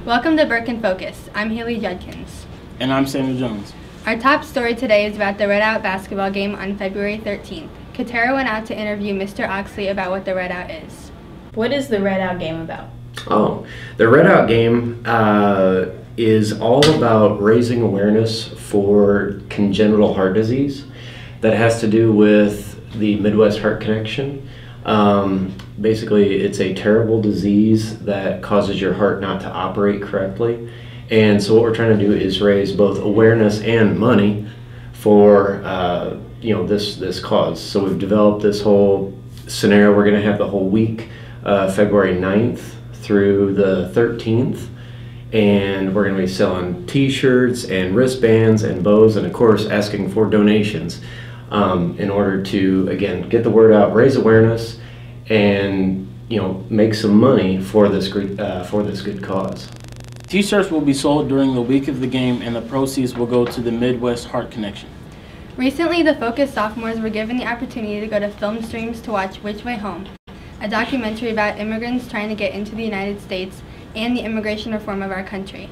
Welcome to Burke in Focus. I'm Haley Judkins. And I'm Samuel Jones. Our top story today is about the Red Out basketball game on February 13th. Katera went out to interview Mr. Oxley about what the Red Out is. What is the Red Out game about? Oh, the Red Out game is all about raising awareness for congenital heart disease that has to do with the Midwest Heart Connection. Basically, it's a terrible disease that causes your heart not to operate correctly. And so what we're trying to do is raise both awareness and money for this cause. So we've developed this whole scenario. We're going to have the whole week, February 9th through the 13th. And we're going to be selling t-shirts and wristbands and bows, and of course asking for donations in order to, again, get the word out, raise awareness, and make some money for this good cause. T-shirts will be sold during the week of the game, and the proceeds will go to the Midwest Heart Connection. Recently, the Focus sophomores were given the opportunity to go to film streams to watch Which Way Home, a documentary about immigrants trying to get into the United States and the immigration reform of our country.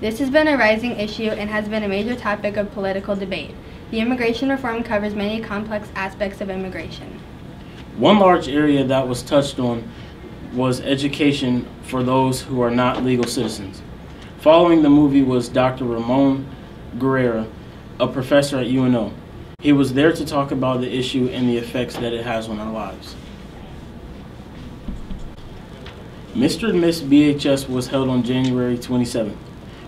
This has been a rising issue and has been a major topic of political debate. The immigration reform covers many complex aspects of immigration. One large area that was touched on was education for those who are not legal citizens. Following the movie was Dr. Ramon Guerrera, a professor at UNO. He was there to talk about the issue and the effects that it has on our lives. Mr. and Miss BHS was held on January 27th.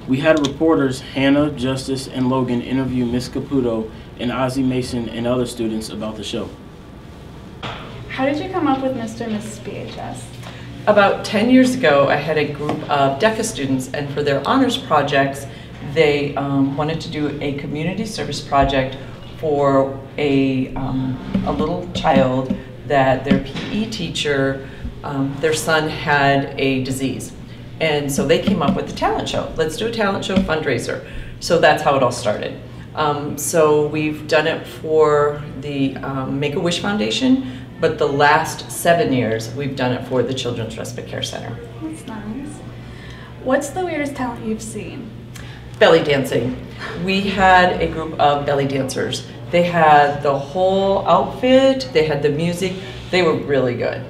We had reporters Hannah, Justice, and Logan interview Miss Caputo and Ozzie Mason and other students about the show. How did you come up with Mr. and Mrs. BHS? About 10 years ago, I had a group of DECA students, and for their honors projects, they wanted to do a community service project for a little child that their PE teacher, their son had a disease. And so they came up with a talent show. Let's do a talent show fundraiser. So that's how it all started. So we've done it for the Make-A-Wish Foundation, but the last 7 years we've done it for the Children's Respite Care Center. That's nice. What's the weirdest talent you've seen? Belly dancing. We had a group of belly dancers. They had the whole outfit, they had the music, they were really good.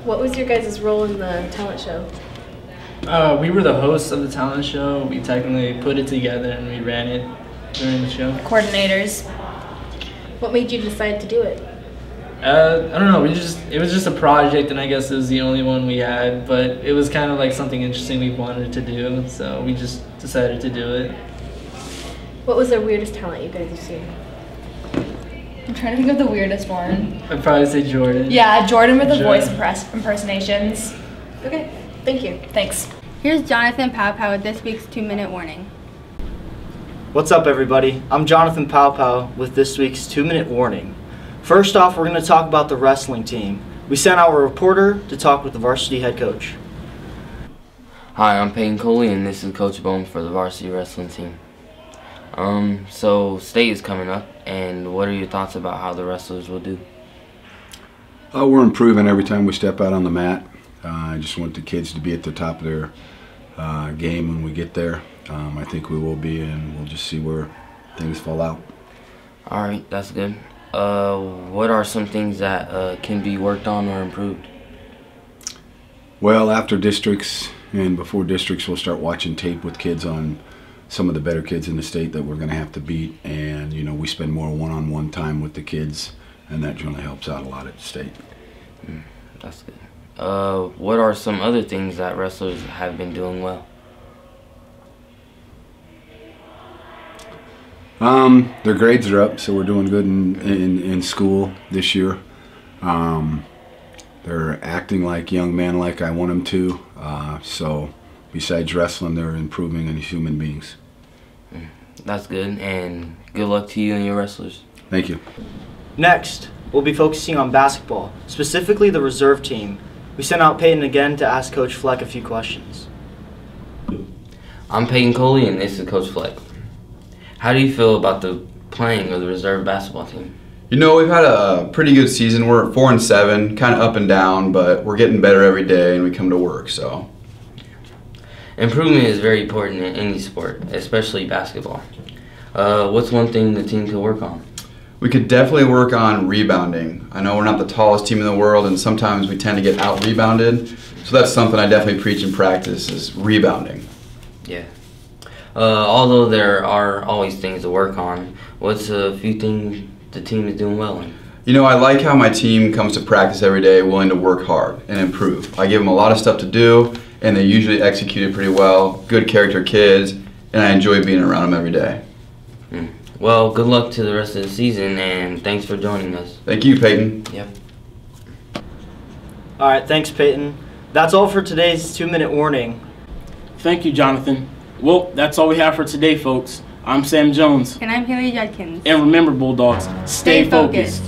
What was your guys' role in the talent show? We were the hosts of the talent show. We technically put it together and we ran it during the show. Coordinators. What made you decide to do it? I don't know, it was just a project, and I guess it was the only one we had, but it was kind of like something interesting we wanted to do, so we just decided to do it. What was the weirdest talent you guys have seen? I'm trying to think of the weirdest one. I'd probably say Jordan. Yeah, Jordan with the voice impersonations. Okay, thank you. Thanks. Here's Jonathan Powpow with this week's 2-minute warning. What's up, everybody? I'm Jonathan Powpow with this week's 2-minute warning. First off, we're going to talk about the wrestling team. We sent our reporter to talk with the varsity head coach. Hi, I'm Peyton Coley, and this is Coach Bone for the varsity wrestling team. So state is coming up, and what are your thoughts about how the wrestlers will do? We're improving every time we step out on the mat. I just want the kids to be at the top of their game when we get there. I think we will be, and we'll just see where things fall out. All right, that's good. What are some things that can be worked on or improved? Well, after districts and before districts, we'll start watching tape with kids on some of the better kids in the state that we're going to have to beat, and we spend more one-on-one time with the kids, and that generally helps out a lot at the state. That's good. What are some other things that wrestlers have been doing well? Their grades are up, so we're doing good in school this year. They're acting like young men like I want them to, so besides wrestling, they're improving as human beings. That's good, and good luck to you and your wrestlers. Thank you. Next, we'll be focusing on basketball, specifically the reserve team. We sent out Peyton again to ask Coach Fleck a few questions. I'm Peyton Coley, and this is Coach Fleck. How do you feel about the playing of the reserve basketball team? You know, we've had a pretty good season. We're 4-7, kind of up and down, but we're getting better every day, and we come to work, so. Improvement is very important in any sport, especially basketball. What's one thing the team could work on? We could definitely work on rebounding. I know we're not the tallest team in the world, and sometimes we tend to get out-rebounded, so that's something I definitely preach in practice is rebounding. Yeah. Although there are always things to work on, what's a few things the team is doing well in? You know, I like how my team comes to practice every day willing to work hard and improve. I give them a lot of stuff to do, and they usually execute it pretty well. Good character kids, and I enjoy being around them every day. Well, good luck to the rest of the season, and thanks for joining us. Thank you, Peyton. Yep. All right, thanks, Peyton. That's all for today's 2-minute warning. Thank you, Jonathan. Well, that's all we have for today, folks. I'm Sam Jones. And I'm Haley Judkins. And remember, Bulldogs, stay focused.